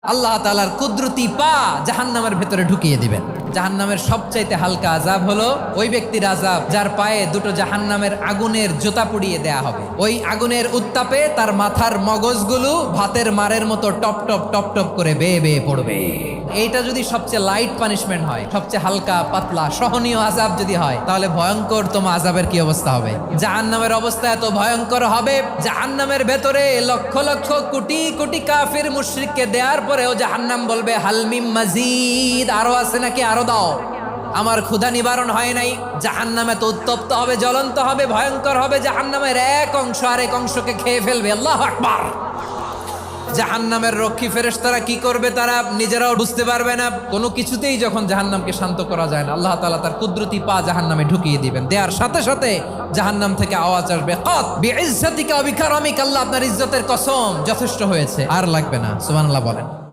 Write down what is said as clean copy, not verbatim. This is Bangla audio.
আল্লাহ তাআলার কুদরতি পা জাহান্নামের ভেতরে ঢুকিয়ে দিবেন। জাহান্নামের সবচাইতে হালকা আযাব হলো ওই ব্যক্তির আযাব যার পায়ে দুটো জাহান্নামের আগুনের জুতা পুড়িয়ে দেয়া হবে। ওই আগুনের উত্তাপে তার মাথার মগজগুলো ভাতের মারের মতো টপ টপ টপ টপ করে বেয়ে বেয়ে পড়বে। এইটা যদি সবচেয়ে লাইট পানিশমেন্ট হয়, সবচেয়ে হালকা পাতলা সহনীয় আযাব যদি হয়, তাহলে ভয়ঙ্করতম আযাবের কি অবস্থা হবে? জাহান্নামের অবস্থা এত ভয়ঙ্কর হবে, জাহান্নামের ভেতরে লক্ষ লক্ষ কোটি কোটি কাফির মুশরিককে দেওয়ার পরেও জাহান্নাম বলবে হালমিম মাজিদ, আরো আছে নাকি, আরো দাও, আমার ক্ষুধা নিবারণ হয় নাই। জাহান্নামে তো উত্তপ্ত হবে, জ্বলন্ত হবে, ভয়ঙ্কর হবে। জাহান্নামের এক অংশ আরেক অংশকে খেয়ে ফেলবে। আল্লাহু আকবার। জাহান্নামের রক্ষী ফেরেশতারা কি করবে তারা নিজেরাও বুঝতে পারবে না। কোনো কিছুতেই যখন জাহান্নামকে শান্ত করা যায় না, আল্লাহ তাআলা তার কুদরতি পা জাহান্নামে ঢুকিয়ে দিবেন। দেওয়ার সাথে সাথে জাহান্নাম থেকে আওয়াজ আসবে, কাত বিইজ্জাতিকা ওয়া বিকারামিকা, আল্লাহ আপনার ইজ্জতের কসম, যথেষ্ট হয়েছে, আর লাগবে না। সুবহানাল্লাহ বলেন।